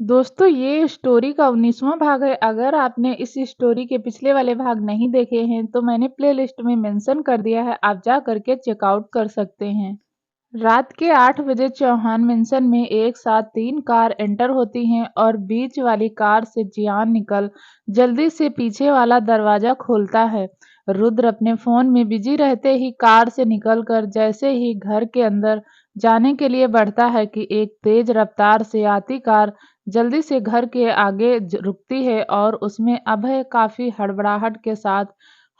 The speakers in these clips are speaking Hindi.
दोस्तों ये स्टोरी का 19वां भाग है। अगर आपने इस स्टोरी के पिछले वाले भाग नहीं देखे हैं तो मैंने प्लेलिस्ट में मेंशन कर दिया है, आप जा करके चेकआउट कर सकते हैं। रात के 8 बजे चौहान मेंशन में एक साथ 3 कार एंटर होती हैं और बीच वाली कार से जियान निकल जल्दी से पीछे वाला दरवाजा खोलता है। रुद्र अपने फोन में बिजी रहते ही कार से निकलकर जैसे ही घर के अंदर जाने के लिए बढ़ता है कि एक तेज रफ्तार से आती कार जल्दी से घर के आगे रुकती है और उसमें अभय काफी हड़बड़ाहट के साथ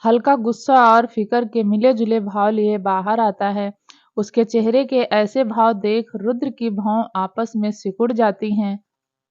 हल्का गुस्सा और फिक्र के मिले-जुले भाव लिए बाहर आता है। उसके चेहरे के ऐसे भाव देख रुद्र की भौं आपस में सिकुड़ जाती हैं।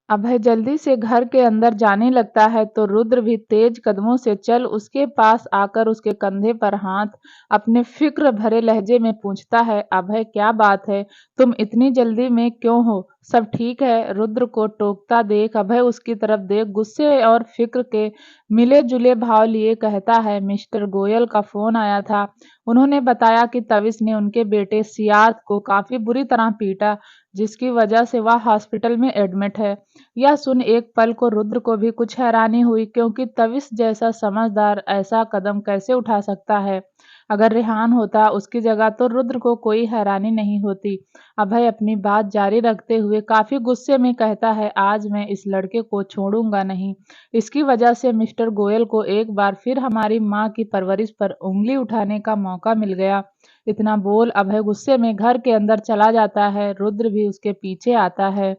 अभय जल्दी से घर के अंदर जाने लगता है तो रुद्र भी तेज कदमों से चल उसके पास आकर उसके कंधे पर हाथ अपने फिक्र भरे लहजे में पूछता है, अभय क्या बात है, तुम इतनी जल्दी में क्यों हो, सब ठीक है? रुद्र को टोकता देख अभय उसकी तरफ देख गुस्से और फिक्र के मिले जुले भाव लिए कहता है, मिस्टर गोयल का फोन आया था। उन्होंने बताया कि तविश ने उनके बेटे सियार्थ को काफी बुरी तरह पीटा, जिसकी वजह से वह हॉस्पिटल में एडमिट है। यह सुन एक पल को रुद्र को भी कुछ हैरानी हुई, क्योंकि तविश जैसा समझदार ऐसा कदम कैसे उठा सकता है। अगर रेहान होता उसकी जगह तो रुद्र को कोई हैरानी नहीं होती। अभय अपनी बात जारी रखते हुए काफी गुस्से में कहता है, आज मैं इस लड़के को छोड़ूंगा नहीं। इसकी वजह से मिस्टर गोयल को एक बार फिर हमारी माँ की परवरिश पर उंगली उठाने का मौका मिल गया। इतना बोल अभय गुस्से में घर के अंदर चला जाता है। रुद्र भी उसके पीछे आता है।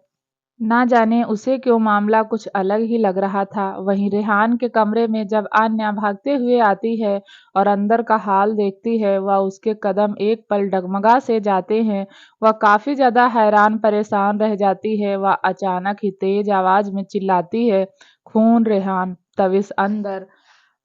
ना जाने उसे क्यों मामला कुछ अलग ही लग रहा था। वहीं रेहान के कमरे में जब आन्या भागते हुए आती है और अंदर का हाल देखती है, वह उसके कदम एक पल डगमगा से जाते हैं। वह काफी ज्यादा हैरान परेशान रह जाती है। वह अचानक ही तेज आवाज में चिल्लाती है, खून! रेहान! तविश अंदर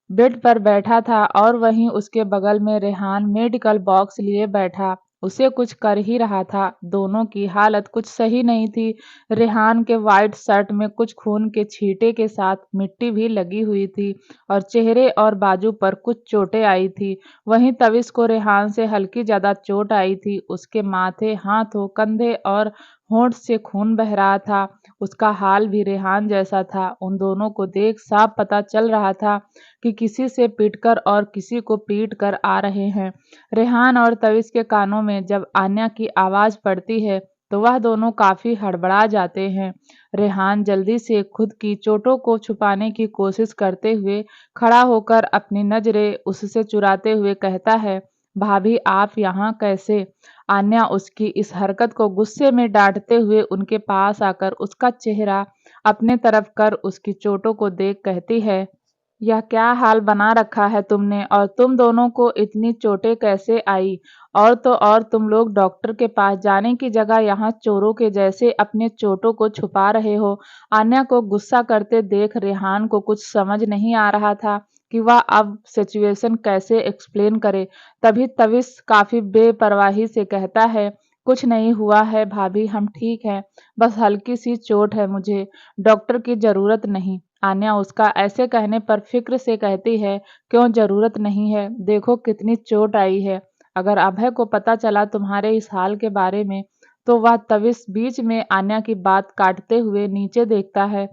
बेड पर बैठा था और वहीं उसके बगल में रेहान मेडिकल बॉक्स लिए बैठा उसे कुछ कर ही रहा था। दोनों की हालत कुछ सही नहीं थी। रेहान के वाइट शर्ट में कुछ खून के छींटे के साथ मिट्टी भी लगी हुई थी और चेहरे और बाजू पर कुछ चोटें आई थी। वहीं तविश को रेहान से हल्की ज्यादा चोट आई थी। उसके माथे, हाथों, कंधे और होंठ से खून बह रहा था। उसका हाल भी रेहान जैसा था। उन दोनों को देख साफ पता चल रहा था कि किसी से पीटकर और किसी को पीट कर आ रहे हैं। रेहान और तविश के कानों में जब आन्या की आवाज पड़ती है तो वह दोनों काफी हड़बड़ा जाते हैं। रेहान जल्दी से खुद की चोटों को छुपाने की कोशिश करते हुए खड़ा होकर अपनी नजरें उससे चुराते हुए कहता है, भाभी आप यहाँ कैसे? आन्या उसकी इस हरकत को गुस्से में डांटते हुए उनके पास आकर उसका चेहरा अपने तरफ कर उसकी चोटों को देख कहती है, यह क्या हाल बना रखा है तुमने और तुम दोनों को इतनी चोटें कैसे आई? और तो और तुम लोग डॉक्टर के पास जाने की जगह यहाँ चोरों के जैसे अपने चोटों को छुपा रहे हो। आन्या को गुस्सा करते देख रेहान को कुछ समझ नहीं आ रहा था कि वह अब सिचुएशन कैसे एक्सप्लेन करे। तभी तविश काफी बेपरवाही से कहता है, कुछ नहीं हुआ है भाभी, हम ठीक हैं, बस हल्की सी चोट है, मुझे डॉक्टर की जरूरत नहीं। आन्या उसका ऐसे कहने पर फिक्र से कहती है, क्यों जरूरत नहीं है, देखो कितनी चोट आई है। अगर अभय को पता चला तुम्हारे इस हाल के बारे में तो वह तविश बीच में आन्या की बात काटते हुए नीचे देखता है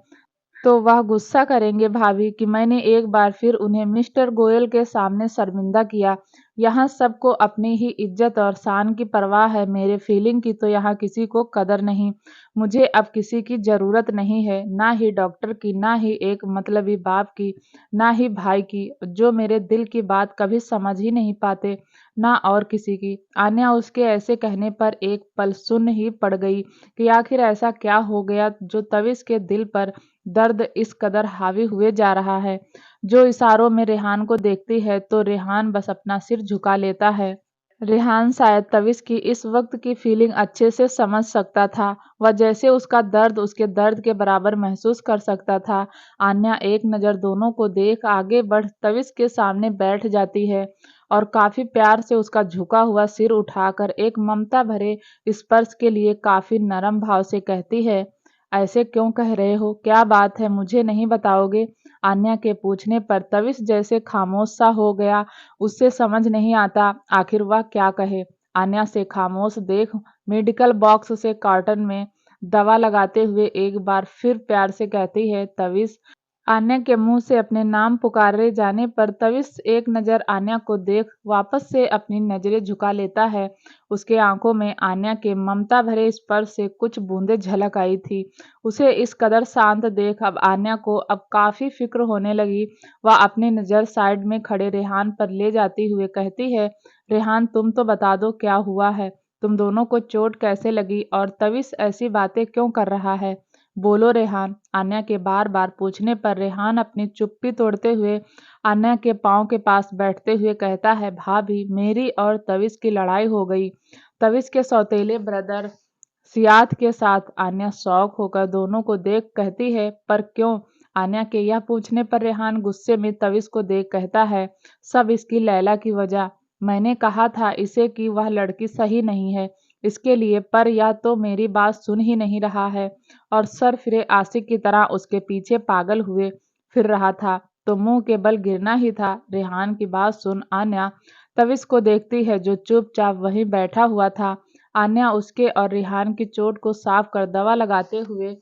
तो वह गुस्सा करेंगे भाभी कि मैंने एक बार फिर उन्हें मिस्टर गोयल के सामने शर्मिंदा किया। यहाँ सबको अपनी ही इज्जत और शान की परवाह है, मेरे फीलिंग की तो यहाँ किसी को कदर नहीं। मुझे अब किसी की जरूरत नहीं है, ना ही डॉक्टर की, ना ही एक मतलबी बाप की, ना ही भाई की जो मेरे दिल की बात कभी समझ ही नहीं पाते, ना और किसी की। आन्या उसके ऐसे कहने पर एक पल सुन्न ही पड़ गई कि आखिर ऐसा क्या हो गया जो तविश के दिल पर दर्द इस कदर हावी हुए जा रहा है। जो इशारों में रेहान को देखती है तो रेहान बस अपना सिर झुका लेता है। रेहान शायद तविश की इस वक्त की फीलिंग अच्छे से समझ सकता था। वह जैसे उसका दर्द उसके दर्द के बराबर महसूस कर सकता था। आन्या एक नज़र दोनों को देख आगे बढ़ तविश के सामने बैठ जाती है और काफी प्यार से उसका झुका हुआ सिर उठाकर एक ममता भरे स्पर्श के लिए काफी नरम भाव से कहती है, ऐसे क्यों कह रहे हो, क्या बात है, मुझे नहीं बताओगे? आन्या के पूछने पर तविश जैसे खामोश सा हो गया। उससे समझ नहीं आता आखिर वह क्या कहे। आन्या से खामोश देख मेडिकल बॉक्स से कार्टन में दवा लगाते हुए एक बार फिर प्यार से कहती है, तविश। आन्या के मुंह से अपने नाम पुकारे जाने पर तविश एक नज़र आन्या को देख वापस से अपनी नजरें झुका लेता है। उसके आंखों में आन्या के ममता भरे स्पर्श से कुछ बूंदें झलक आई थी। उसे इस कदर शांत देख अब आन्या को अब काफी फिक्र होने लगी। वह अपनी नज़र साइड में खड़े रेहान पर ले जाती हुए कहती है, रेहान तुम तो बता दो क्या हुआ है, तुम दोनों को चोट कैसे लगी और तविश ऐसी बातें क्यों कर रहा है। बोलो रेहान। आन्या के बार बार पूछने पर रेहान अपनी चुप्पी तोड़ते हुए आन्या के पांव के पास बैठते हुए कहता है, भाभी मेरी और तविश की लड़ाई हो गई। तविश के सौतेले ब्रदर सियात के साथ। आन्या शौक होकर दोनों को देख कहती है, पर क्यों। आन्या के यह पूछने पर रेहान गुस्से में तविश को देख कहता है, सब इसकी लैला की वजह। मैंने कहा था इसे कि वह लड़की सही नहीं है इसके लिए, पर यह तो मेरी बात सुन ही नहीं रहा है और सर फिरे आशिक की तरह उसके पीछे पागल हुए फिर रहा था, तो मुंह के बल गिरना ही था। रेहान की बात सुन आन्या तविश को देखती है जो चुपचाप वहीं बैठा हुआ था। आन्या उसके और रेहान की चोट को साफ कर दवा लगाते हुए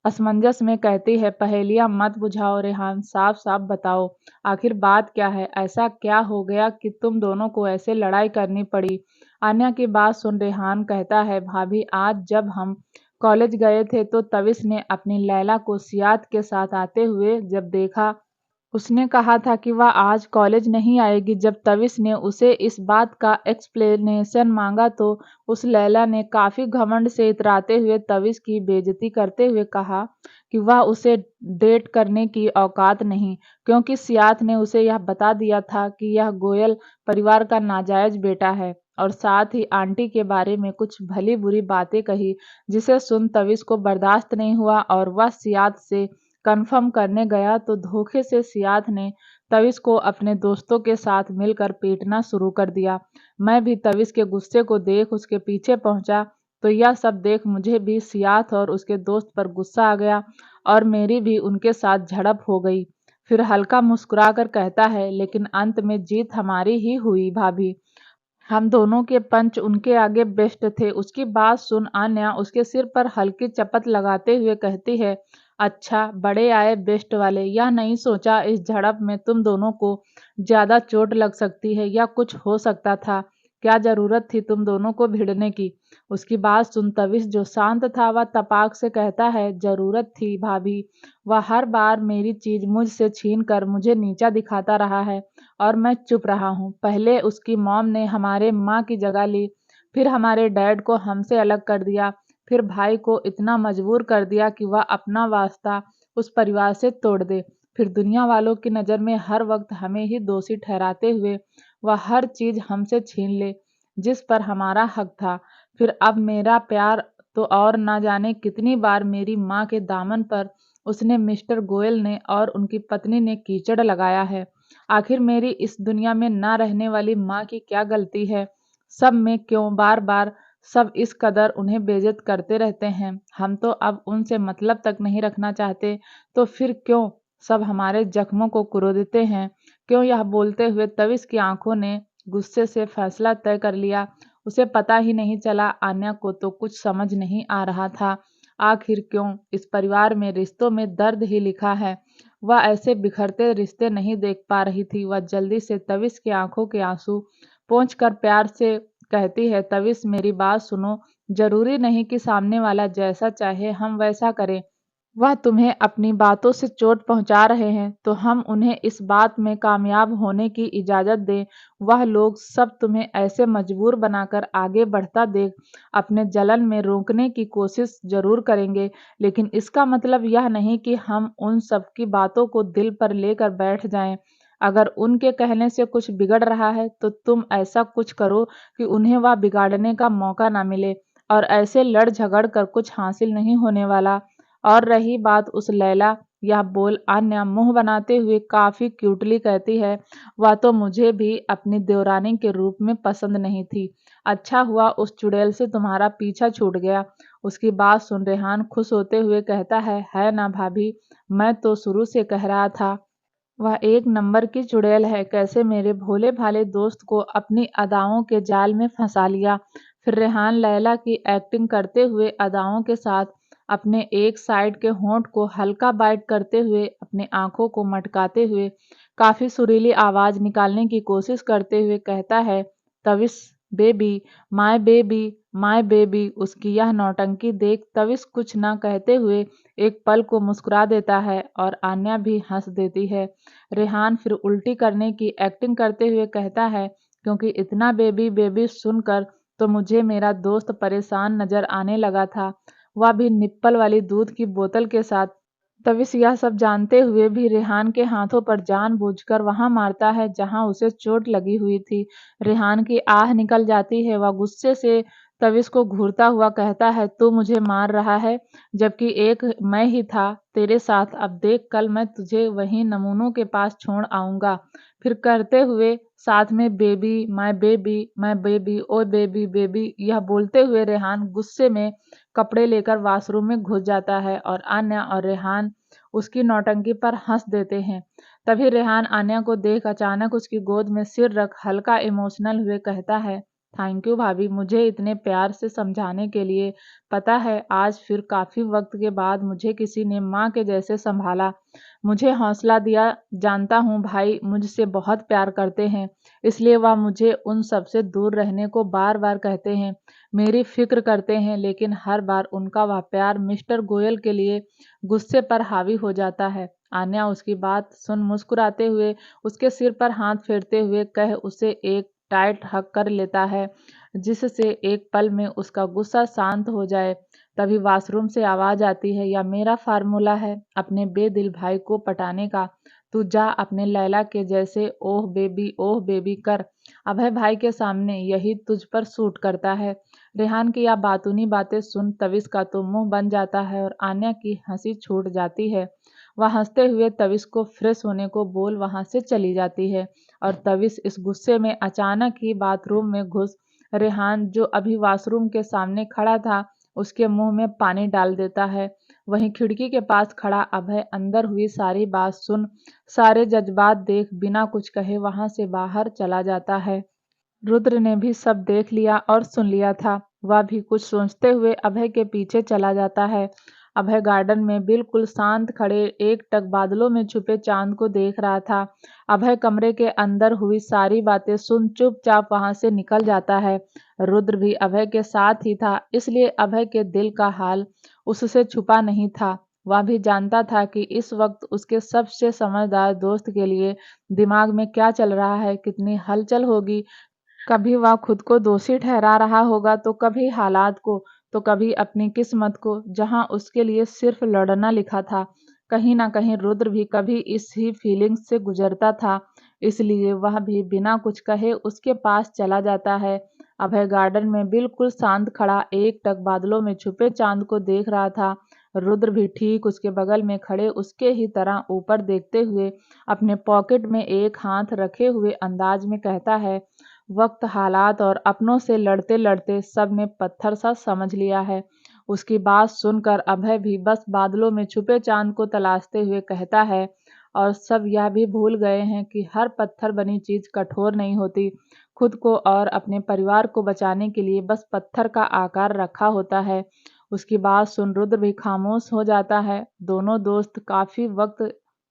असमंजस में कहती है, पहेलियां मत बुझाओ रेहान, साफ साफ बताओ आखिर बात क्या है, ऐसा क्या हो गया कि तुम दोनों को ऐसे लड़ाई करनी पड़ी। आन्या की बात सुन रेहान कहता है, भाभी आज जब हम कॉलेज गए थे तो तविश ने अपनी लैला को सियात के साथ आते हुए जब देखा, उसने कहा था कि वह आज कॉलेज नहीं आएगी। जब तविश ने उसे इस बात का एक्सप्लेनेशन मांगा तो उस लैला ने काफी घमंड से इतराते हुए तविश की बेइज्जती करते हुए कहा कि वह उसे डेट करने की औकात नहीं, क्योंकि सियात ने उसे यह बता दिया था कि यह गोयल परिवार का नाजायज बेटा है, और साथ ही आंटी के बारे में कुछ भली बुरी बातें कही, जिसे सुन तविश को बर्दाश्त नहीं हुआ और वह सियात से कन्फर्म करने गया तो धोखे से सियात ने तविश को अपने दोस्तों के साथ मिलकर पीटना शुरू कर दिया। मैं भी तविश के गुस्से को देख उसके पीछे पहुंचा तो यह सब देख मुझे भी सियात और उसके दोस्त पर गुस्सा आ गया और मेरी भी उनके साथ झड़प हो गई। फिर हल्का मुस्कुराकर कहता है, लेकिन अंत में जीत हमारी ही हुई भाभी, हम दोनों के पंच उनके आगे बेस्ट थे। उसकी बात सुन आन्या उसके सिर पर हल्की चपत लगाते हुए कहती है, अच्छा बड़े आए बेस्ट वाले, यह नहीं सोचा इस झड़प में तुम दोनों को ज्यादा चोट लग सकती है या कुछ हो सकता था, क्या जरूरत थी तुम दोनों को भिड़ने की। उसकी बात सुन तविश जो शांत था वह तपाक से कहता है, जरूरत थी भाभी, वह हर बार मेरी चीज मुझसे छीन कर मुझे नीचा दिखाता रहा है और मैं चुप रहा हूँ। पहले उसकी मॉम ने हमारे माँ की जगह ली, फिर हमारे डैड को हमसे अलग कर दिया, फिर भाई को इतना मजबूर कर दिया कि वह अपना वास्ता उस परिवार से तोड़ दे, फिर दुनिया वालों की नज़र में हर वक्त हमें ही दोषी ठहराते हुए वह हर चीज़ हमसे छीन ले जिस पर हमारा हक था। फिर अब मेरा प्यार तो और ना जाने कितनी बार मेरी माँ के दामन पर उसने मिस्टर गोयल ने और उनकी पत्नी ने कीचड़ लगाया है। आखिर मेरी इस दुनिया में ना रहने वाली माँ की क्या गलती है। सब में क्यों बार बार सब इस कदर उन्हें बेइज्जत करते रहते हैं। हम तो अब उनसे मतलब तक नहीं रखना चाहते, तो फिर क्यों सब हमारे जख्मों को कुरेदते हैं। क्यों। यह बोलते हुए तविश की आंखों ने गुस्से से फैसला तय कर लिया। उसे पता ही नहीं चला, आन्या को तो कुछ समझ नहीं आ रहा था। आखिर क्यों इस परिवार में रिश्तों में दर्द ही लिखा है। वह ऐसे बिखरते रिश्ते नहीं देख पा रही थी। वह जल्दी से तविश की आंखों के आंसू पोंछ कर प्यार से कहती है, तविश मेरी बात सुनो, जरूरी नहीं कि सामने वाला जैसा चाहे हम वैसा करें। वह तुम्हें अपनी बातों से चोट पहुंचा रहे हैं तो हम उन्हें इस बात में कामयाब होने की इजाजत दें। वह लोग सब तुम्हें ऐसे मजबूर बनाकर आगे बढ़ता देख अपने जलन में रोकने की कोशिश जरूर करेंगे, लेकिन इसका मतलब यह नहीं कि हम उन सब की बातों को दिल पर लेकर बैठ जाएं। अगर उनके कहने से कुछ बिगड़ रहा है तो तुम ऐसा कुछ करो कि उन्हें वह बिगाड़ने का मौका ना मिले, और ऐसे लड़ झगड़ कर कुछ हासिल नहीं होने वाला। और रही बात उस लैला, यह बोल आन्या मुंह बनाते हुए काफी क्यूटली कहती है, वह तो मुझे भी अपनी देवरानी के रूप में पसंद नहीं थी। अच्छा हुआ उस चुड़ैल से तुम्हारा पीछा छूट गया। उसकी बात सुन रेहान खुश होते हुए कहता है ना भाभी, मैं तो शुरू से कह रहा था वह एक नंबर की चुड़ैल है। कैसे मेरे भोले भाले दोस्त को अपनी अदाओं के जाल में फंसा लिया। फिर रेहान लैला की एक्टिंग करते हुए अदाओं के साथ अपने एक साइड के होंठ को हल्का बाइट करते हुए, अपने आंखों को मटकाते हुए, काफी सुरीली आवाज निकालने की कोशिश करते हुए कहता है, तविश बेबी, माय बेबी। उसकी यह नौटंकी देख तविश कुछ न कहते हुए एक पल को मुस्कुरा देता है और आन्या भी हंस देती है। रेहान फिर उल्टी करने की एक्टिंग करते हुए कहता है, क्योंकि इतना बेबी बेबी सुनकर तो मुझे मेरा दोस्त परेशान नजर आने लगा था, वह भी निप्पल वाली दूध की बोतल के साथ। तविश यह सब जानते हुए भी रेहान के हाथों पर जानबूझकर वहां मारता है जहां उसे चोट लगी हुई थी। रेहान की आह निकल जाती है। वह गुस्से से तविश को घूरता हुआ कहता है, तू मुझे मार रहा है, जबकि एक मैं ही था तेरे साथ। अब देख, कल मैं तुझे वहीं नमूनों के पास छोड़ आऊंगा। फिर करते हुए साथ में my baby, oh baby baby, यह बोलते हुए रेहान गुस्से में कपड़े लेकर वॉशरूम में घुस जाता है और आन्या और रेहान उसकी नौटंकी पर हंस देते हैं। तभी रेहान आन्या को देख अचानक उसकी गोद में सिर रख हल्का इमोशनल हुए कहता है, थैंक यू भाभी, मुझे इतने प्यार से समझाने के लिए। पता है, आज फिर काफी वक्त के बाद मुझे किसी ने माँ के जैसे संभाला, मुझे हौसला दिया। जानता हूँ भाई मुझसे बहुत प्यार करते हैं, इसलिए वह मुझे उन सबसे दूर रहने को बार बार कहते हैं, मेरी फिक्र करते हैं, लेकिन हर बार उनका वह प्यार मिस्टर गोयल के लिए गुस्से पर हावी हो जाता है। आन्या उसकी बात सुन मुस्कुराते हुए उसके सिर पर हाथ फेरते हुए कह उसे एक टाइट हक कर लेता है, जिससे एक पल में उसका गुस्सा शांत हो जाए। तभी वॉशरूम से आवाज आती है, यह मेरा फार्मूला है अपने बेदिल भाई को पटाने का। तू जा अपने लैला के जैसे ओह बेबी कर। अभय भाई के सामने यही तुझ पर सूट करता है। रेहान की यह बातूनी बातें सुन तविश का तो मुंह बन जाता है और आन्या की हंसी छूट जाती है। वह हंसते हुए तविश को फ्रेश होने को बोल वहां से चली जाती है और तविश इस गुस्से में अचानक ही बाथरूम में घुस रेहान जो अभी वॉशरूम के सामने खड़ा था उसके मुंह में पानी डाल देता है। वहीं खिड़की के पास खड़ा अभय अंदर हुई सारी बात सुन, सारे जज्बात देख बिना कुछ कहे वहां से बाहर चला जाता है। रुद्र ने भी सब देख लिया और सुन लिया था। वह भी कुछ सोचते हुए अभय के पीछे चला जाता है। अभय गार्डन में बिल्कुल शांत खड़े एकटक बादलों में छुपे चांद को देख रहा था। अभय कमरे के अंदर हुई सारी बातें सुन चुपचाप वहां से निकल जाता है। रुद्र भी अभय के साथ ही था, इसलिए अभय के दिल का हाल उससे छुपा नहीं था। वह भी जानता था कि इस वक्त उसके सबसे समझदार दोस्त के लिए दिमाग में क्या चल रहा है, कितनी हलचल होगी। कभी वह खुद को दोषी ठहरा रहा होगा, तो कभी हालात को, तो कभी अपनी किस्मत को, जहां उसके लिए सिर्फ लड़ना लिखा था। कहीं ना कहीं रुद्र भी कभी इस ही फीलिंग्स से गुजरता था, इसलिए वह भी बिना कुछ कहे उसके पास चला जाता है। अभय गार्डन में बिल्कुल शांत खड़ा एकटक बादलों में छुपे चांद को देख रहा था। रुद्र भी ठीक उसके बगल में खड़े उसके ही तरह ऊपर देखते हुए अपने पॉकेट में एक हाथ रखे हुए अंदाज में कहता है, वक्त, हालात और अपनों से लड़ते लड़ते सब ने पत्थर सा समझ लिया है। उसकी बात सुनकर अभय भी बस बादलों में छुपे चांद को तलाशते हुए कहता है, और सब यह भी भूल गए हैं कि हर पत्थर बनी चीज कठोर नहीं होती। खुद को और अपने परिवार को बचाने के लिए बस पत्थर का आकार रखा होता है। उसकी बात सुन रुद्र भी खामोश हो जाता है। दोनों दोस्त काफी वक्त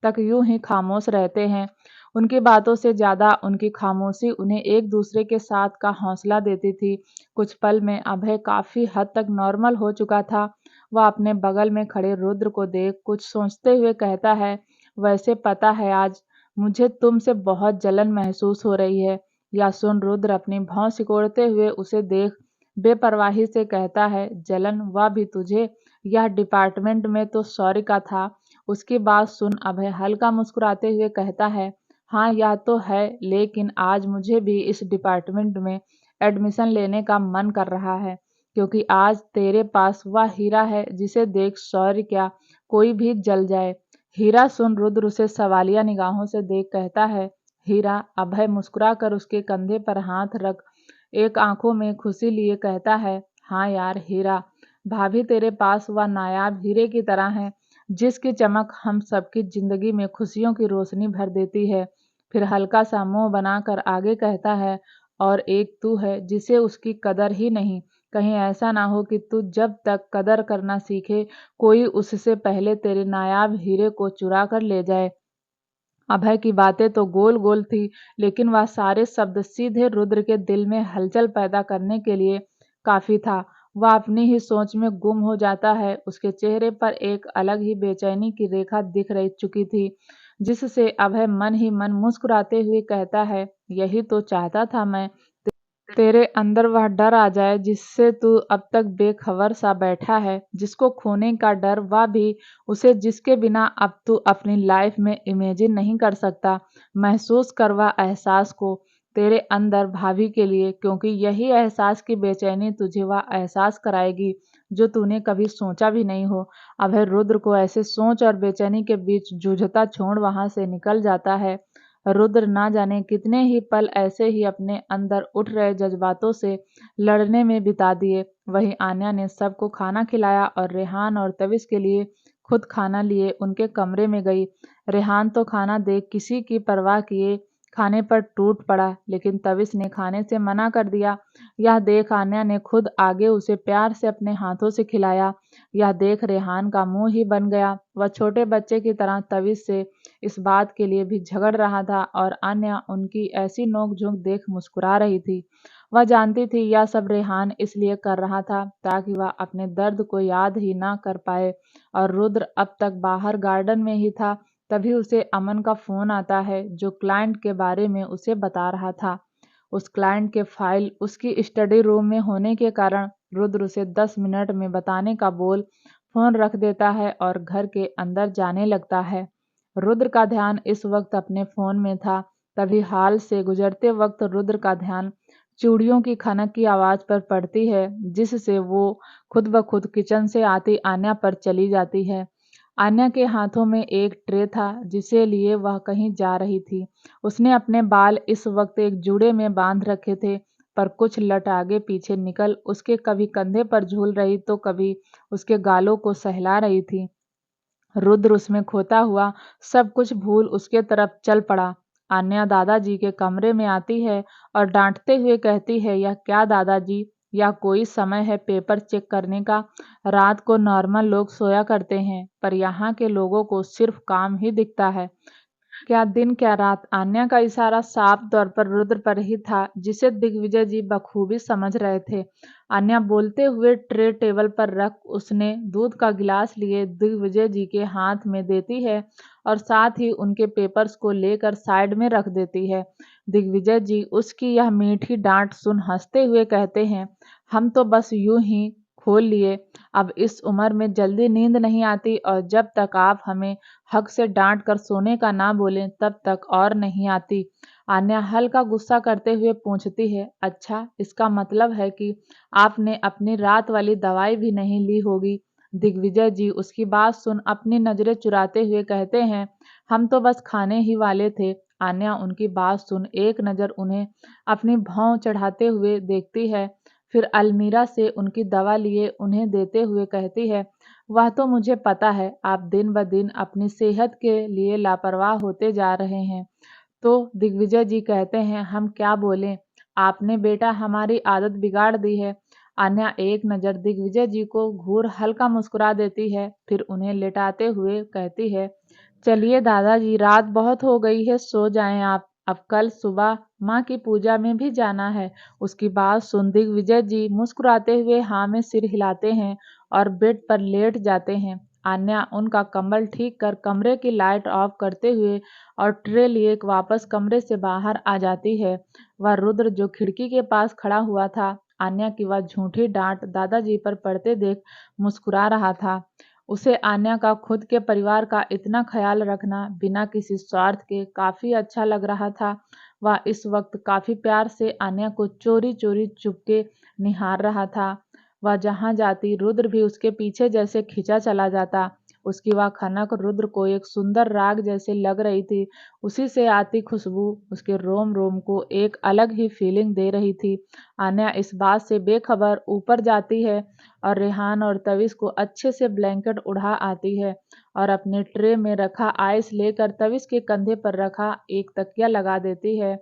तक यूं ही खामोश रहते हैं। उनकी बातों से ज्यादा उनकी खामोशी उन्हें एक दूसरे के साथ का हौसला देती थी। कुछ पल में अभय काफी हद तक नॉर्मल हो चुका था। वह अपने बगल में खड़े रुद्र को देख कुछ सोचते हुए कहता है, वैसे पता है आज मुझे तुमसे बहुत जलन महसूस हो रही है। यह सुन रुद्र अपनी भौं सिकोड़ते हुए उसे देख बेपरवाही से कहता है, जलन? वह भी तुझे? यह डिपार्टमेंट में तो सॉरी का था। उसकी बात सुन अभय हल्का मुस्कुराते हुए कहता है, हाँ यह तो है, लेकिन आज मुझे भी इस डिपार्टमेंट में एडमिशन लेने का मन कर रहा है, क्योंकि आज तेरे पास वह हीरा है जिसे देख सॉरी क्या, कोई भी जल जाए। हीरा सुन रुद्र उसे सवालिया निगाहों से देख कहता है, हीरा? अभय मुस्कुरा कर उसके कंधे पर हाथ रख एक आंखों में खुशी लिए कहता है, हाँ यार हीरा, भाभी तेरे पास वह नायाब हीरे की तरह है जिसकी चमक हम सबकी जिंदगी में खुशियों की रोशनी भर देती है। फिर हल्का सा मुंह बनाकर आगे कहता है, और एक तू है जिसे उसकी कदर ही नहीं। कहीं ऐसा ना हो कि तू जब तक कदर करना सीखे, कोई उससे पहले तेरे नायाब हीरे को चुरा कर ले जाए। अभय की बातें तो गोल गोल थी, लेकिन वह सारे शब्द सीधे रुद्र के दिल में हलचल पैदा करने के लिए काफी था। वह अपनी ही सोच में गुम हो जाता है। उसके चेहरे पर एक अलग ही बेचैनी की रेखा दिख रही चुकी थी, जिससे अभय मन ही मन मुस्कुराते हुए कहता है, यही तो चाहता था मैं, तेरे अंदर वह डर आ जाए जिससे तू अब तक बेखबर सा बैठा है, जिसको खोने का डर, वह भी उसे जिसके बिना अब तू अपनी लाइफ में इमेजिन नहीं कर सकता। महसूस कर वह एहसास को तेरे अंदर भाभी के लिए, क्योंकि यही एहसास की बेचैनी तुझे वह एहसास कराएगी जो तूने कभी सोचा भी नहीं हो। अभय रुद्र को ऐसे सोच और बेचैनी के बीच जूझता छोड़ वहां से निकल जाता है। रुद्र ना जाने कितने ही पल ऐसे ही अपने अंदर उठ रहे जज्बातों से लड़ने में बिता दिए। वहीं आन्या ने सबको खाना खिलाया और रेहान और तविश के लिए खुद खाना लिए उनके कमरे में गई। रेहान तो खाना देख किसी की परवाह किए खाने पर टूट पड़ा, लेकिन तविश ने खाने से मना कर दिया। यह देख आन्या ने खुद आगे उसे प्यार से अपने हाथों से खिलाया। यह देख रेहान का मुंह ही बन गया। वह छोटे बच्चे की तरह तविश से इस बात के लिए भी झगड़ रहा था और अन्य उनकी ऐसी नोक-झोंक देख मुस्कुरा रही थी। वह जानती थी यह सब रेहान इसलिए कर रहा था ताकि वह अपने दर्द को याद ही ना कर पाए। और रुद्र अब तक बाहर गार्डन में ही था। तभी उसे अमन का फोन आता है जो क्लाइंट के बारे में उसे बता रहा था। उस क्लाइंट के फाइल उसकी स्टडी रूम में होने के कारण रुद्र उसे 10 मिनट में बताने का बोल फोन रख देता है और घर के अंदर जाने लगता है। रुद्र का ध्यान इस वक्त अपने फोन में था। तभी हाल से गुजरते वक्त रुद्र का ध्यान चूड़ियों की खनक की आवाज पर पड़ती है, जिससे वो खुद ब खुद किचन से आती आन्या पर चली जाती है। आन्या के हाथों में एक ट्रे था जिसे लिए वह कहीं जा रही थी। उसने अपने बाल इस वक्त एक जूड़े में बांध रखे थे, पर कुछ लट आगे पीछे निकल उसके कभी कंधे पर झूल रही तो कभी उसके गालों को सहला रही थी। रुद्र उसमें खोता हुआ सब कुछ भूल उसके तरफ चल पड़ा। आन्या दादाजी के कमरे में आती है और डांटते हुए कहती है, यह क्या दादाजी, या कोई समय है पेपर चेक करने का? रात को नॉर्मल लोग सोया करते हैं, पर यहाँ के लोगों को सिर्फ काम ही दिखता है। क्या दिन क्या रात। आन्या का इशारा साफ तौर पर रुद्र पर ही था, जिसे दिग्विजय जी बखूबी समझ रहे थे। आन्या बोलते हुए ट्रे टेबल पर रख उसने दूध का गिलास लिए दिग्विजय जी के हाथ में देती है और साथ ही उनके पेपर्स को लेकर साइड में रख देती है। दिग्विजय जी उसकी यह मीठी डांट सुन हंसते हुए कहते हैं, हम तो बस यूं ही खोल लिए। अब इस उम्र में जल्दी नींद नहीं आती और जब तक आप हमें हक से डांट कर सोने का ना बोलें तब तक और नहीं आती। आन्या हल्का गुस्सा करते हुए पूछती है, अच्छा इसका मतलब है कि आपने अपनी रात वाली दवाई भी नहीं ली होगी। दिग्विजय जी उसकी बात सुन अपनी नजरें चुराते हुए कहते हैं, हम तो बस खाने ही वाले थे। आन्या उनकी बात सुन एक नजर उन्हें अपनी भौं चढ़ाते हुए देखती है, फिर अलमीरा से उनकी दवा लिए उन्हें देते हुए कहती है, वह तो मुझे पता है आप दिन ब दिन अपनी सेहत के लिए लापरवाह होते जा रहे हैं। तो दिग्विजय जी कहते हैं, हम क्या बोलें, आपने बेटा हमारी आदत बिगाड़ दी है। आन्या एक नज़र दिग्विजय जी को घूर हल्का मुस्कुरा देती है, फिर उन्हें लेटाते हुए कहती है, चलिए दादाजी रात बहुत हो गई है, सो जाएं आप, अब कल सुबह माँ की पूजा में भी जाना है। उसकी बात सुन दिग्विजय जी मुस्कुराते हुए हाँ में सिर हिलाते हैं और बेड पर लेट जाते हैं। आन्या उनका कंबल ठीक कर कमरे की लाइट ऑफ करते हुए और ट्रे लिए वापस कमरे से बाहर आ जाती है। वह रुद्र जो खिड़की के पास खड़ा हुआ था, आन्या की वह झूठी डांट दादाजी पर पड़ते देख मुस्कुरा रहा था। उसे आन्या का खुद के परिवार का इतना ख्याल रखना बिना किसी स्वार्थ के काफी अच्छा लग रहा था। वह इस वक्त काफी प्यार से आन्या को चोरी चोरी चुपके निहार रहा था। वह जहाँ जाती रुद्र भी उसके पीछे जैसे खिंचा चला जाता। उसकी वह खनक रुद्र को एक सुंदर राग जैसे लग रही थी। उसी से आती खुशबू उसके रोम रोम को एक अलग ही फीलिंग दे रही थी। आन्या इस बात से बेखबर ऊपर जाती है और रेहान और तविश को अच्छे से ब्लैंकेट उड़ा आती है और अपने ट्रे में रखा आइस लेकर तविश के कंधे पर रखा एक तकिया लगा देती है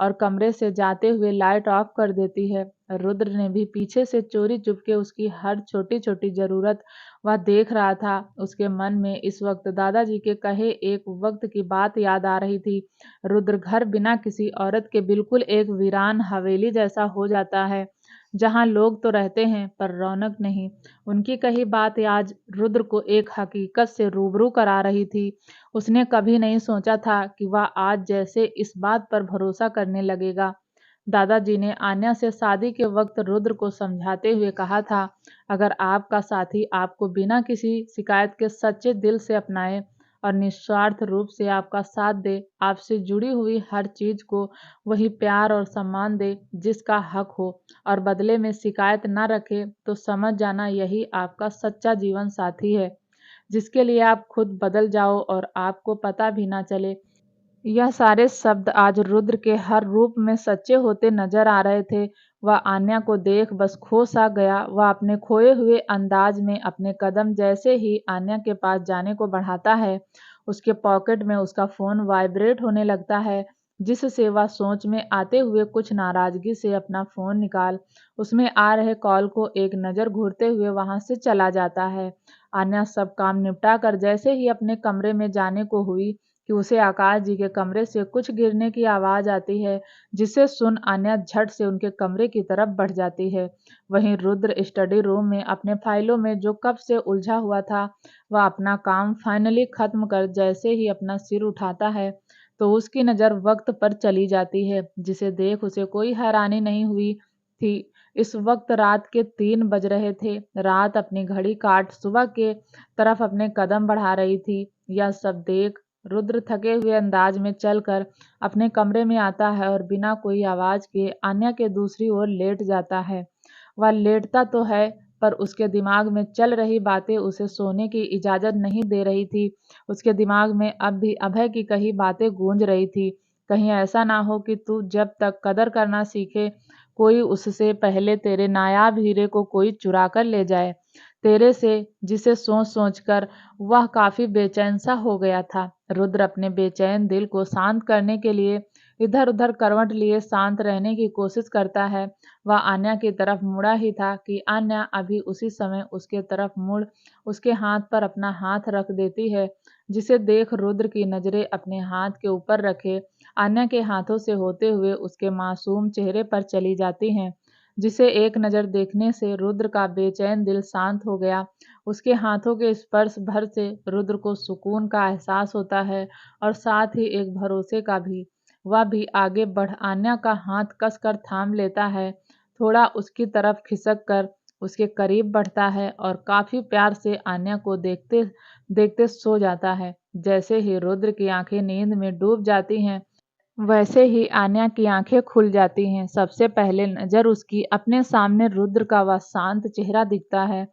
और कमरे से जाते हुए लाइट ऑफ कर देती है। रुद्र ने भी पीछे से चोरी चुपके उसकी हर छोटी छोटी जरूरत वह देख रहा था। उसके मन में इस वक्त दादाजी के कहे एक वक्त की बात याद आ रही थी। रुद्र घर बिना किसी औरत के बिल्कुल एक वीरान हवेली जैसा हो जाता है, जहाँ लोग तो रहते हैं पर रौनक नहीं। उनकी कही बात आज रुद्र को एक हकीकत से रूबरू करा रही थी। उसने कभी नहीं सोचा था कि वह आज जैसे इस बात पर भरोसा करने लगेगा। दादाजी ने आन्या से शादी के वक्त रुद्र को समझाते हुए कहा था, अगर आपका साथी आपको बिना किसी शिकायत के सच्चे दिल से अपनाए और निस्वार्थ रूप से आपका साथ दे, आपसे जुड़ी हुई हर चीज को वही प्यार और सम्मान दे जिसका हक हो, और बदले में शिकायत न रखे, तो समझ जाना यही आपका सच्चा जीवन साथी है, जिसके लिए आप खुद बदल जाओ और आपको पता भी ना चले। यह सारे शब्द आज रुद्र के हर रूप में सच्चे होते नजर आ रहे थे। वह आन्या को देख बस खो सा गया। वह अपने खोए हुए अंदाज में अपने कदम जैसे ही आन्या के पास जाने को बढ़ाता है, उसके पॉकेट में उसका फोन वाइब्रेट होने लगता है, जिससे वह सोच में आते हुए कुछ नाराजगी से अपना फोन निकाल उसमें आ रहे कॉल को एक नज़र घूरते हुए वहां से चला जाता है। आन्या सब काम निपटा कर जैसे ही अपने कमरे में जाने को हुई कि उसे आकाश जी के कमरे से कुछ गिरने की आवाज आती है, जिसे सुन आन्या झट से उनके कमरे की तरफ बढ़ जाती है। वहीं रुद्र स्टडी रूम में अपने फाइलों में जो कब से उलझा हुआ था, वह अपना काम फाइनली खत्म कर जैसे ही अपना सिर उठाता है, तो उसकी नज़र वक्त पर चली जाती है, जिसे देख उसे कोई हैरानी नहीं हुई थी। इस वक्त रात के 3 बज रहे थे। रात अपनी घड़ी काट सुबह के तरफ अपने कदम बढ़ा रही थी। यह सब देख रुद्र थके हुए अंदाज में चलकर अपने कमरे में आता है और बिना कोई आवाज के आन्या के दूसरी ओर लेट जाता है। वह लेटता तो है, पर उसके दिमाग में चल रही बातें उसे सोने की इजाजत नहीं दे रही थी। उसके दिमाग में अब भी अभय की कही बातें गूंज रही थी, कहीं ऐसा ना हो कि तू जब तक कदर करना सीखे, कोई उससे पहले तेरे नायाब हीरे को कोई चुरा कर ले जाए तेरे से, जिसे सोच सोच कर वह काफी बेचैन सा हो गया था। रुद्र अपने बेचैन दिल को शांत करने के लिए इधर उधर करवट लिए शांत रहने की कोशिश करता है। वह आन्या की तरफ मुड़ा ही था कि आन्या अभी उसी समय उसके तरफ मुड़ उसके हाथ पर अपना हाथ रख देती है, जिसे देख रुद्र की नजरें अपने हाथ के ऊपर रखे आन्या के हाथों से होते हुए उसके मासूम चेहरे पर चली जाती हैं, जिसे एक नज़र देखने से रुद्र का बेचैन दिल शांत हो गया। उसके हाथों के स्पर्श भर से रुद्र को सुकून का एहसास होता है और साथ ही एक भरोसे का भी। वह भी आगे बढ़ आन्या का हाथ कसकर थाम लेता है, थोड़ा उसकी तरफ खिसक कर उसके करीब बढ़ता है और काफी प्यार से आन्या को देखते देखते सो जाता है। जैसे ही रुद्र की आंखें नींद में डूब जाती हैं, वैसे ही आन्या की आंखें खुल जाती हैं। सबसे पहले नजर उसकी अपने सामने रुद्र का वह शांत चेहरा दिखता है,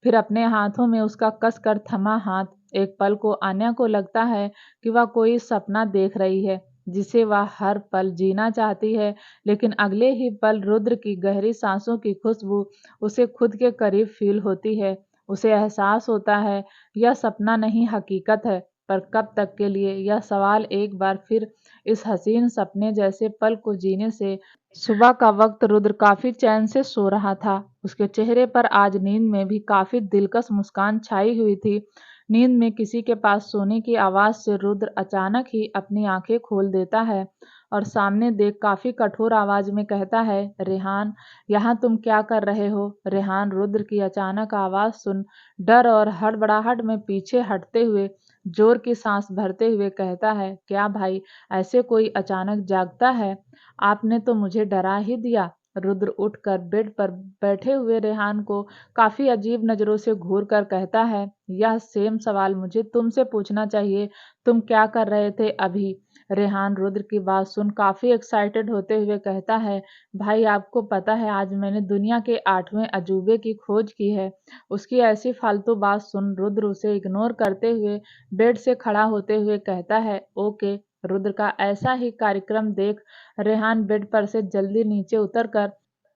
फिर अपने हाथों में उसका कसकर थमा हाथ। एक पल को आन्या को लगता है कि वह कोई सपना देख रही है, जिसे वह हर पल जीना चाहती है, लेकिन अगले ही पल रुद्र की गहरी सांसों की खुशबू उसे खुद के करीब फील होती है। उसे एहसास होता है यह सपना नहीं हकीकत है, पर कब तक के लिए, यह सवाल एक बार फिर इस हसीन सपने जैसे पल को जीने से। सुबह का वक्त रुद्र काफी चैन से सो रहा था। उसके चेहरे पर आज नींद में भी काफी दिलकश मुस्कान छाई हुई थी। नींद में किसी के पास सोने की आवाज से रुद्र अचानक ही अपनी आंखें खोल देता है और सामने देख काफी कठोर आवाज में कहता है, रेहान, यहाँ तुम क्या कर रहे हो? रेहान रुद्र की अचानक आवाज सुन डर और हड़बड़ाहट में पीछे हटते हुए जोर की सांस भरते हुए कहता है, क्या भाई, ऐसे कोई अचानक जागता है? आपने तो मुझे डरा ही दिया। रुद्र उठकर बेड पर बैठे हुए रेहान को काफी अजीब नजरों से घूर कर कहता है, यह सेम सवाल मुझे तुमसे पूछना चाहिए, तुम क्या कर रहे थे अभी? रेहान रुद्र की बात सुन काफी एक्साइटेड होते हुए कहता है, भाई आपको पता है आज मैंने दुनिया के 8वें अजूबे की खोज की है। उसकी ऐसी फालतू बात सुन रुद्र उसे इग्नोर करते हुए बेड से खड़ा होते हुए कहता है, ओके। रुद्र का ऐसा ही कार्यक्रम देख रेहान बेड पर से जल्दी नीचे उतरकर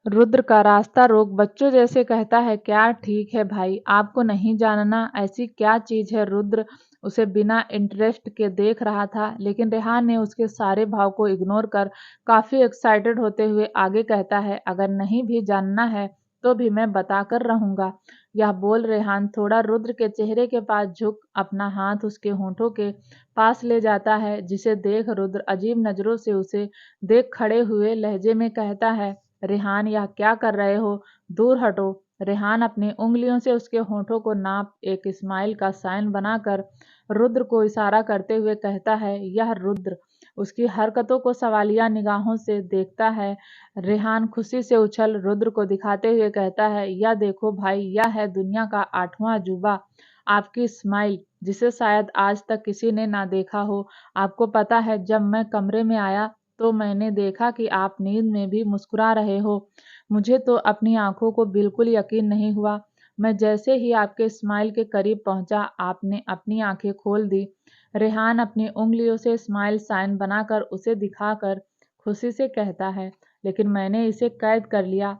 रुद्र का रास्ता रोक बच्चों जैसे कहता है, क्या ठीक है भाई, आपको नहीं जानना ऐसी क्या चीज है। रुद्र उसे बिना इंटरेस्ट के देख रहा था, लेकिन रेहान ने उसके सारे भाव को इग्नोर कर काफी एक्साइटेड होते हुए आगे कहता है, अगर नहीं भी जानना है तो भी मैं बता कर रहूंगा। यह बोल रेहान थोड़ा रुद्र के चेहरे के पास झुक अपना हाथ उसके होठों के पास ले जाता है, जिसे देख रुद्र अजीब नजरों से उसे देख खड़े हुए लहजे में कहता है, रेहान यह क्या कर रहे हो, दूर हटो। रेहान अपनी उंगलियों से उसके होठों को नाप एक स्माइल का साइन बनाकर रुद्र को इशारा करते हुए कहता है, यह रुद्र उसकी हरकतों को सवालिया निगाहों से देखता है। रेहान खुशी से उछल रुद्र को दिखाते हुए कहता है, यह देखो भाई, यह है दुनिया का 8वां अजूबा, आपकी स्माइल, जिसे शायद आज तक किसी ने ना देखा हो। आपको पता है, जब मैं कमरे में आया तो मैंने देखा कि आप नींद में भी मुस्कुरा रहे हो। मुझे तो अपनी आंखों को बिल्कुल यकीन नहीं हुआ। मैं जैसे ही आपके स्माइल के करीब पहुंचा, आपने अपनी आंखें खोल दी। रेहान अपनी उंगलियों से स्माइल साइन बनाकर उसे दिखाकर खुशी से कहता है, लेकिन मैंने इसे कैद कर लिया।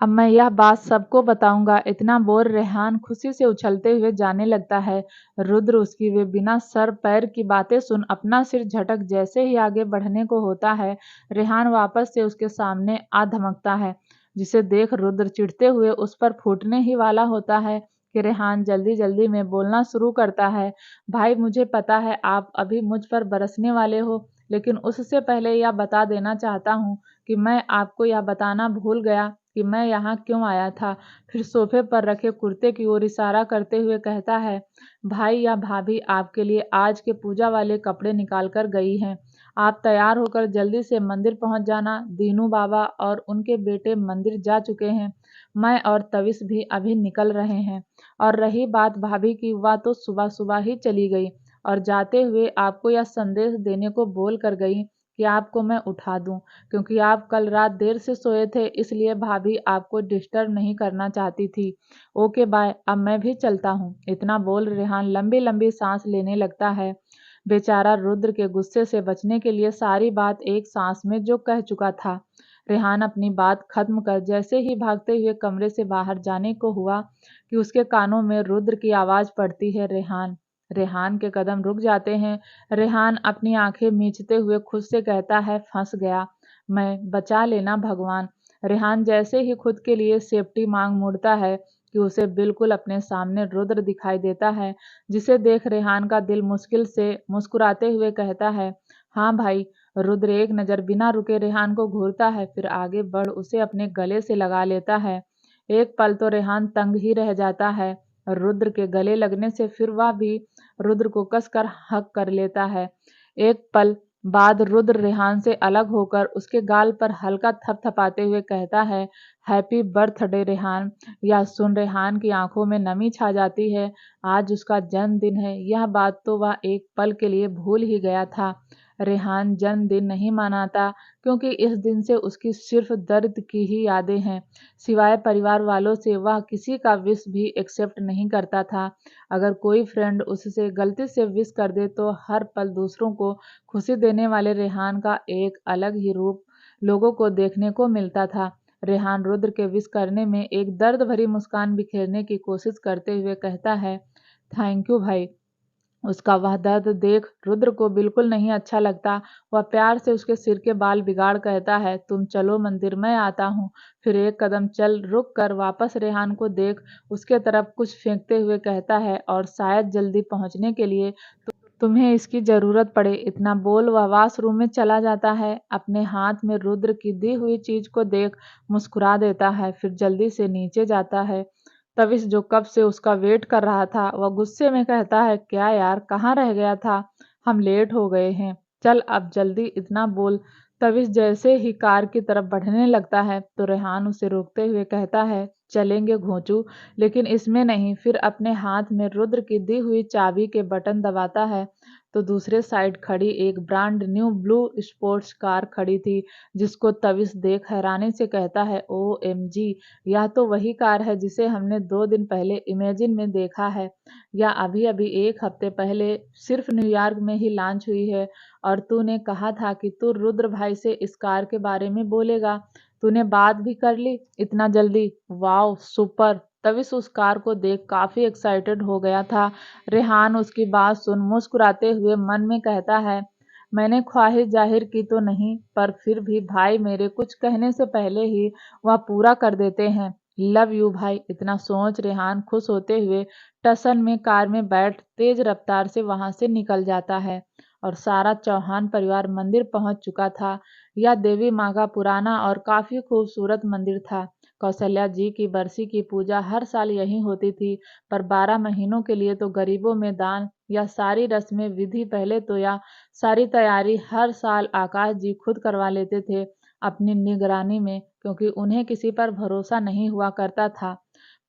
अब मैं यह बात सबको बताऊंगा। इतना बोल रेहान खुशी से उछलते हुए जाने लगता है। रुद्र उसकी वे बिना सर पैर की बातें सुन अपना सिर झटक जैसे ही आगे बढ़ने को होता है, रेहान वापस से उसके सामने आ धमकता है, जिसे देख रुद्र चिढ़ते हुए उस पर फूटने ही वाला होता है कि रेहान जल्दी जल्दी में बोलना शुरू करता है, भाई मुझे पता है आप अभी मुझ पर बरसने वाले हो, लेकिन उससे पहले यह बता देना चाहता हूँ कि मैं आपको यह बताना भूल गया कि मैं यहाँ क्यों आया था। फिर सोफे पर रखे कुर्ते की ओर इशारा करते हुए कहता है, भाई या भाभी आपके लिए आज के पूजा वाले कपड़े निकाल कर गई हैं। आप तैयार होकर जल्दी से मंदिर पहुंच जाना। दीनू बाबा और उनके बेटे मंदिर जा चुके हैं। मैं और तविश भी अभी निकल रहे हैं। और रही बात भाभी की, वह तो सुबह सुबह ही चली गई और जाते हुए आपको यह संदेश देने को बोल कर गई कि आपको मैं उठा दूं, क्योंकि आप कल रात देर से सोए थे, इसलिए भाभी आपको डिस्टर्ब नहीं करना चाहती थी। ओके बाय, अब मैं भी चलता हूँ। इतना बोल रेहान लंबी लंबी सांस लेने लगता है। बेचारा रुद्र के गुस्से से बचने के लिए सारी बात एक सांस में जो कह चुका था। रेहान अपनी बात खत्म कर जैसे ही भागते हुए कमरे से बाहर जाने को हुआ कि उसके कानों में रुद्र की आवाज पड़ती है, रेहान। रेहान के कदम रुक जाते हैं। रेहान अपनी आंखें मींचते हुए खुद से कहता है, फंस गया मैं, बचा लेना भगवान। रेहान जैसे ही खुद के लिए सेफ्टी मांग मुड़ता है कि उसे बिल्कुल अपने सामने रुद्र दिखाई देता है, जिसे देख रेहान का दिल मुश्किल से मुस्कुराते हुए कहता है, हाँ भाई। रुद्र एक नज़र बिना रुके रेहान को घूरता है, फिर आगे बढ़ उसे अपने गले से लगा लेता है। एक पल तो रेहान तंग ही रह जाता है रुद्र के गले लगने से, फिर वह भी रुद्र को कसकर हक कर लेता है। एक पल बाद रुद्र रेहान से अलग होकर उसके गाल पर हल्का थपथपाते हुए कहता है, हैप्पी बर्थडे रेहान। यह सुन रेहान की आंखों में नमी छा जाती है। आज उसका जन्मदिन है, यह बात तो वह एक पल के लिए भूल ही गया था। रेहान जन्मदिन नहीं मनाता, क्योंकि इस दिन से उसकी सिर्फ दर्द की ही यादें हैं। सिवाय परिवार वालों से वह किसी का विश भी एक्सेप्ट नहीं करता था। अगर कोई फ्रेंड उससे गलती से विश कर दे तो हर पल दूसरों को खुशी देने वाले रेहान का एक अलग ही रूप लोगों को देखने को मिलता था। रेहान रुद्र के विश करने में एक दर्द भरी मुस्कान बिखेरने की कोशिश करते हुए कहता है, थैंक यू भाई। उसका वह दर्द देख रुद्र को बिल्कुल नहीं अच्छा लगता। वह प्यार से उसके सिर के बाल बिगाड़ कहता है, तुम चलो मंदिर, मैं आता हूँ। फिर एक कदम चल रुक कर वापस रेहान को देख उसके तरफ कुछ फेंकते हुए कहता है, और शायद जल्दी पहुँचने के लिए तुम्हें इसकी जरूरत पड़े। इतना बोल वह वॉशरूम में चला जाता है। अपने हाथ में रुद्र की दी हुई चीज को देख मुस्कुरा देता है, फिर जल्दी से नीचे जाता है। तविश जो कब से उसका वेट कर रहा था, वह गुस्से में कहता है, क्या यार, कहाँ रह गया था, हम लेट हो गए हैं, चल अब जल्दी। इतना बोल तविश जैसे ही कार की तरफ बढ़ने लगता है तो रेहान उसे रोकते हुए कहता है, चलेंगे घोंचू, लेकिन इसमें नहीं। फिर अपने हाथ में रुद्र की दी हुई चाबी के बटन दबाता है तो दूसरे साइड खड़ी एक brand new blue sports car खड़ी थी, जिसको तविश देख हैरानी से कहता है, ओ एम जी, यह तो वही कार है जिसे हमने 2 दिन पहले इमेजिन में देखा है। यह अभी अभी एक हफ्ते पहले सिर्फ न्यूयॉर्क में ही लॉन्च हुई है, और तूने कहा था कि तू रुद्र भाई से इस कार के बारे में बोलेगा। तूने बात भी कर ली इतना जल्दी? Wow super. तविश उस कार को देख काफी एक्साइटेड हो गया था। रेहान उसकी बात सुन मुस्कुराते हुए मन में कहता है, मैंने ख्वाहिश जाहिर की तो नहीं, पर फिर भी भाई मेरे कुछ कहने से पहले ही वह पूरा कर देते हैं। लव यू भाई। इतना सोच रेहान खुश होते हुए टसन में कार में बैठ तेज रफ्तार से वहां से निकल जाता है। और सारा चौहान परिवार मंदिर पहुंच चुका था। यह देवी माँ का पुराना और काफी खूबसूरत मंदिर था। कौशल्या जी की बरसी की पूजा हर साल यहीं होती थी, पर 12 महीनों के लिए तो गरीबों में दान या सारी रस्में विधि पहले तो या सारी तैयारी हर साल आकाश जी खुद करवा लेते थे अपनी निगरानी में, क्योंकि उन्हें किसी पर भरोसा नहीं हुआ करता था।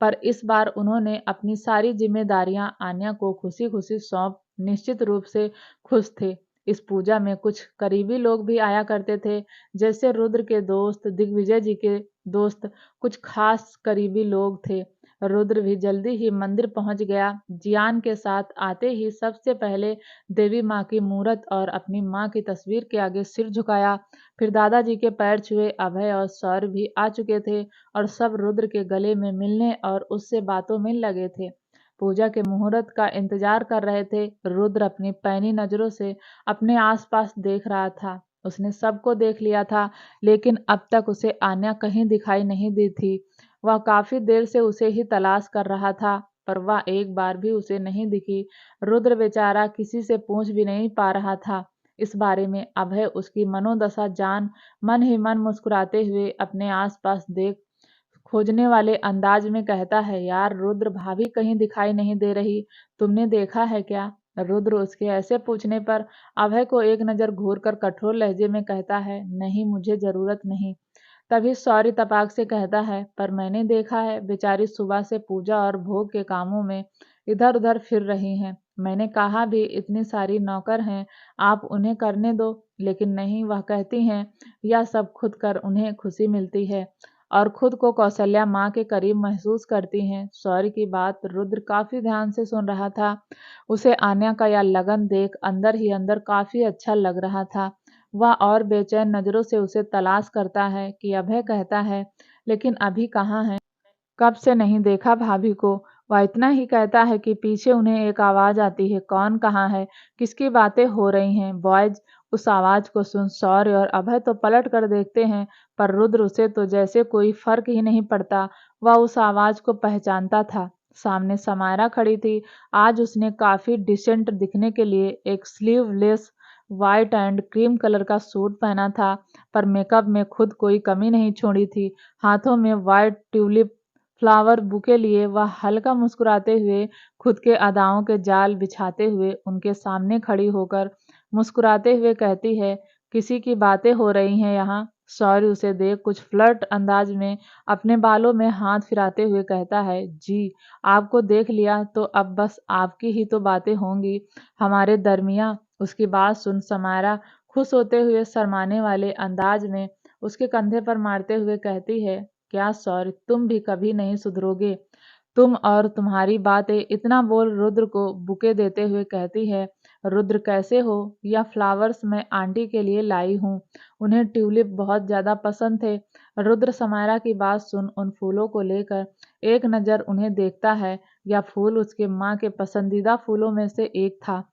पर इस बार उन्होंने अपनी सारी जिम्मेदारियां आन्या को खुशी खुशी सौंप निश्चित रूप से खुश थे। इस पूजा में कुछ करीबी लोग भी आया करते थे, जैसे रुद्र के दोस्त, दिग्विजय जी के दोस्त, कुछ खास करीबी लोग थे। रुद्र भी जल्दी ही मंदिर पहुंच गया। जियान के साथ आते ही सबसे पहले देवी माँ की मूरत और अपनी माँ की तस्वीर के आगे सिर झुकाया। फिर दादाजी के पैर छुए। अभय और सौर भी आ चुके थे और सब रुद्र के गले में मिलने और उससे बातों में लगे थे। पूजा के मुहूर्त का इंतजार कर रहे थे। रुद्र अपनी पैनी नजरों से अपने आसपास देख रहा था। उसने सबको देख लिया था, लेकिन अब तक उसे आन्या कहीं दिखाई नहीं दी थी। वह काफी देर से उसे ही तलाश कर रहा था, पर वह एक बार भी उसे नहीं दिखी। रुद्र बेचारा किसी से पूछ भी नहीं पा रहा था इस बारे में। अभय उसकी मनोदशा जान मन ही मन मुस्कुराते हुए अपने आसपास देख खोजने वाले अंदाज में कहता है, यार रुद्र भाभी कहीं दिखाई नहीं दे रही, तुमने देखा है क्या? रुद्र उसके ऐसे पूछने पर अभय को एक नजर घूर कर कठोर लहजे में कहता है, नहीं मुझे जरूरत नहीं। तभी सौरी तपाक से कहता है, पर मैंने देखा है बेचारी सुबह से पूजा और भोग के कामों में इधर उधर फिर रही हैं। मैंने कहा भी इतनी सारी नौकर हैं, आप उन्हें करने दो, लेकिन नहीं, वह कहती हैं यह सब खुद कर उन्हें खुशी मिलती है और खुद को कौशल्या माँ के करीब महसूस करती हैं। सौरी की बात रुद्र काफी ध्यान से सुन रहा था। उसे आन्या का यह लगन देख अंदर ही अंदर काफी अच्छा लग रहा था। वह और बेचैन नजरों से उसे तलाश करता है कि अभय कहता है, लेकिन अभी कहाँ है? कब से नहीं देखा भाभी को। वह इतना ही कहता है कि पीछे उन्हें एक आवाज आती है, कौन कहाँ है, किसकी बातें हो रही हैं बॉयज? उस आवाज को सुन शौर्य और अभय तो पलट कर देखते हैं, पर रुद्र उसे तो जैसे कोई फर्क ही नहीं पड़ता। वह उस आवाज को पहचानता था। सामने समायरा खड़ी थी। आज उसने काफी डिसेंट दिखने के लिए एक sleeveless white and cream colour का सूट पहना था, पर मेकअप में खुद कोई कमी नहीं छोड़ी थी। हाथों में व्हाइट ट्यूलिप फ्लावर बुके लिए वह हल्का मुस्कुराते हुए खुद के अदाओं के जाल बिछाते हुए उनके सामने खड़ी होकर मुस्कुराते हुए कहती है, किसी की बातें हो रही हैं यहाँ? सौर्य उसे देख कुछ फ्लर्ट अंदाज में अपने बालों में हाथ फिराते हुए कहता है, जी आपको देख लिया तो अब बस आपकी ही तो बातें होंगी हमारे दरमिया। उसकी बात सुन समायरा खुश होते हुए शर्माने वाले अंदाज में उसके कंधे पर मारते हुए कहती है, क्या सौर्य तुम भी कभी नहीं सुधरोगे? तुम और तुम्हारी बातें। इतना बोल रुद्र को बुके देते हुए कहती है, रुद्र कैसे हो? यह फ्लावर्स मैं आंटी के लिए लाई हूँ, उन्हें ट्यूलिप बहुत ज्यादा पसंद थे। रुद्र समायरा की बात सुन उन फूलों को लेकर एक नजर उन्हें देखता है। यह फूल उसके माँ के पसंदीदा फूलों में से एक था।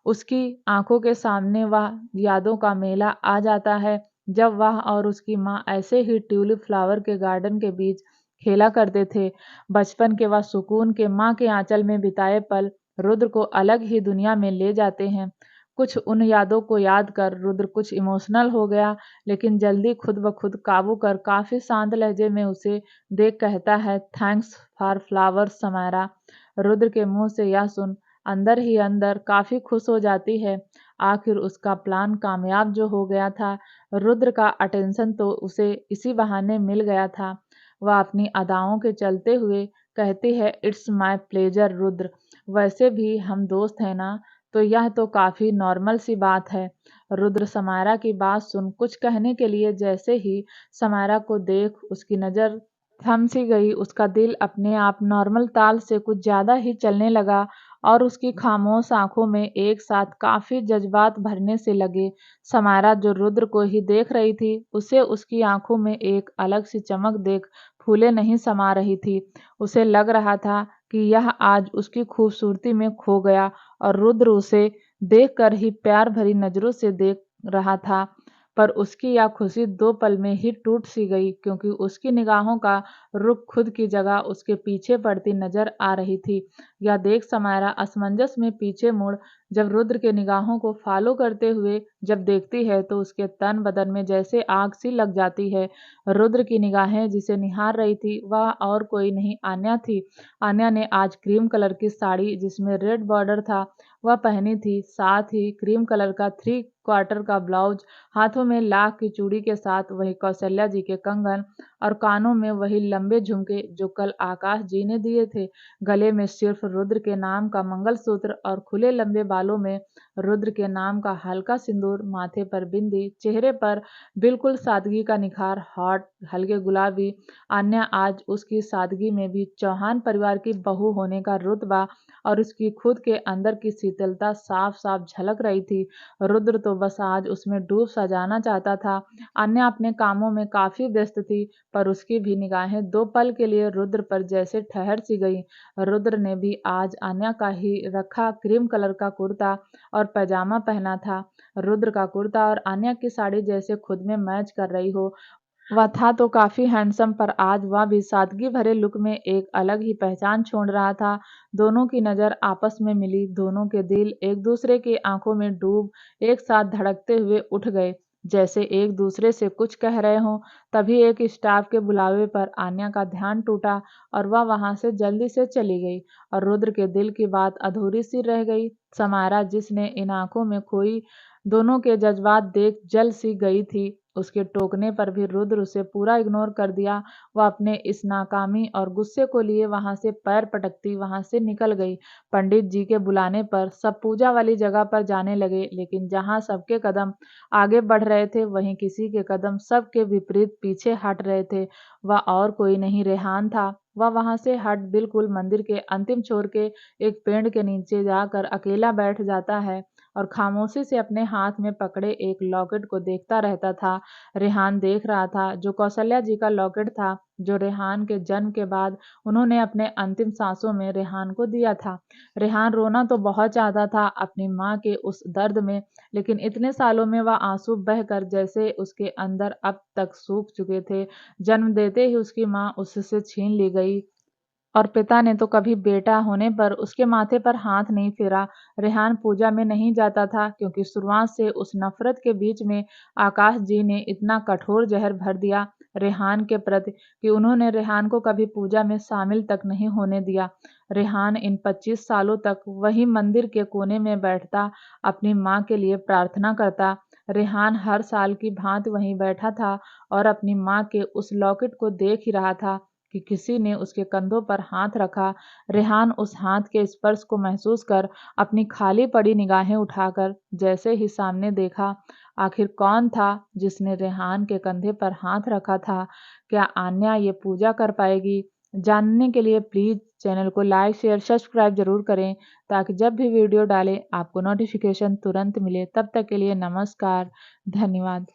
उसकी आंखों के सामने वह यादों का मेला आ जाता है, जब वह और उसकी माँ ऐसे ही ट्यूलिप फ्लावर के गार्डन के बीच खेला करते थे। बचपन के वह सुकून के माँ के आंचल में बिताए पल रुद्र को अलग ही दुनिया में ले जाते हैं। कुछ उन यादों को याद कर रुद्र कुछ इमोशनल हो गया, लेकिन जल्दी खुद ब खुद काबू कर काफी शांत लहजे में उसे देख कहता है, thanks for flowers Samaira. Rudra के मुंह से यह सुन अंदर ही अंदर काफी खुश हो जाती है। आखिर उसका प्लान कामयाब जो हो गया था। रुद्र का अटेंशन तो उसे इसी बहाने मिल गया था। वह अपनी अदाओं के चलते हुए कहती है, इट्स माय प्लेजर रुद्र। वैसे भी हम दोस्त हैं ना, तो यह तो काफी नॉर्मल सी बात है। रुद्र समायरा की बात सुन कुछ कहने के लिए जैसे ही समायरा को देख उसकी नजर थम सी गई। उसका दिल अपने आप नॉर्मल ताल से कुछ ज्यादा ही चलने लगा और उसकी खामोश आंखों में एक साथ काफी जज्बात भरने से लगे। समारा जो रुद्र को ही देख रही थी, उसे उसकी आंखों में एक अलग सी चमक देख फूले नहीं समा रही थी। उसे लग रहा था कि यह आज उसकी खूबसूरती में खो गया और रुद्र उसे देखकर ही प्यार भरी नजरों से देख रहा था। पर उसकी यह खुशी 2 पल में ही टूट सी गई, क्योंकि उसकी निगाहों का रुख खुद की जगह उसके पीछे पड़ती नजर आ रही थी। यह देख समायरा असमंजस में पीछे मुड़ जब रुद्र के निगाहों को फॉलो करते हुए जब देखती है तो उसके तन बदन में जैसे आग सी लग जाती है। रुद्र की निगाहें जिसे निहार रही थी वह और कोई नहीं, आन्या थी। आन्या ने आज क्रीम कलर की साड़ी जिसमें रेड बॉर्डर था वह पहनी थी, साथ ही क्रीम कलर का 3/4 का ब्लाउज, हाथों में लाख की चूड़ी के साथ वही कौशल्या जी के कंगन और कानों में वही लंबे झुमके जो कल आकाश जी ने दिए थे। गले में सिर्फ रुद्र के नाम का मंगलसूत्र और खुले लंबे बालों में रुद्र के नाम का हल्का सिंदूर, माथे पर बिंदी, चेहरे पर बिल्कुल सादगी का निखार, हॉट हल्के गुलाबी। अन्य आज उसकी सादगी में भी चौहान परिवार की बहू होने का रुतबा और उसकी खुद के अंदर की शीतलता साफ साफ झलक रही थी। रुद्र तो बस आज उसमें डूब सा जाना चाहता था। अन्य अपने कामों में काफी व्यस्त थी, पर उसकी भी निगाहें 2 पल के लिए रुद्र पर जैसे ठहर सी गई। रुद्र ने भी आज अन्या का ही रखा क्रीम कलर का कुर्ता और पैजामा पहना था। रुद्र का कुर्ता और अन्या की साड़ी जैसे खुद में मैच कर रही हो। वह था तो काफी हैंडसम, पर आज वह भी सादगी भरे लुक में एक अलग ही पहचान छोड़ रहा था। दोनों की नजर आपस में मिली, दोनों के दिल एक दूसरे की आंखों में डूब एक साथ धड़कते हुए उठ गए, जैसे एक दूसरे से कुछ कह रहे हों। तभी एक स्टाफ के बुलावे पर आन्या का ध्यान टूटा और वह वहां से जल्दी से चली गई और रुद्र के दिल की बात अधूरी सी रह गई। समारा जिसने इन आंखों में खोई दोनों के जज्बात देख जल सी गई थी, उसके टोकने पर भी रुद्र उसे पूरा इग्नोर कर दिया। वह अपने इस नाकामी और गुस्से को लिए वहां से पैर पटकती वहां से निकल गई। पंडित जी के बुलाने पर सब पूजा वाली जगह पर जाने लगे, लेकिन जहां सबके कदम आगे बढ़ रहे थे वहीं किसी के कदम सबके विपरीत पीछे हट रहे थे। वह और कोई नहीं, रेहान था। वह वहां से हट बिल्कुल मंदिर के अंतिम छोर के एक पेड़ के नीचे जाकर अकेला बैठ जाता है और खामोशी से अपने हाथ में पकड़े एक लॉकेट को देखता रहता था। रेहान देख रहा था जो कौशल्या जी का लॉकेट था, जो रेहान के जन्म के बाद उन्होंने अपने अंतिम सांसों में रेहान को दिया था। रेहान रोना तो बहुत चाहता था अपनी माँ के उस दर्द में, लेकिन इतने सालों में वह आंसू बहकर जैसे उसके अंदर अब तक सूख चुके थे। जन्म देते ही उसकी माँ उससे छीन ली गई और पिता ने तो कभी बेटा होने पर उसके माथे पर हाथ नहीं फेरा। रेहान पूजा में नहीं जाता था क्योंकि शुरुआत से उस नफरत के बीच में आकाश जी ने इतना कठोर जहर भर दिया रेहान के प्रति कि उन्होंने रेहान को कभी पूजा में शामिल तक नहीं होने दिया। रेहान इन 25 सालों तक वही मंदिर के कोने में बैठता, अपनी माँ के लिए प्रार्थना करता। रेहान हर साल की भांति वहीं बैठा था और अपनी माँ के उस लॉकेट को देख ही रहा था कि किसी ने उसके कंधों पर हाथ रखा। रेहान उस हाथ के स्पर्श को महसूस कर अपनी खाली पड़ी निगाहें उठाकर जैसे ही सामने देखा, आखिर कौन था जिसने रेहान के कंधे पर हाथ रखा था? क्या आन्या ये पूजा कर पाएगी? जानने के लिए प्लीज चैनल को लाइक शेयर सब्सक्राइब जरूर करें, ताकि जब भी वीडियो डालें आपको नोटिफिकेशन तुरंत मिले। तब तक के लिए नमस्कार, धन्यवाद।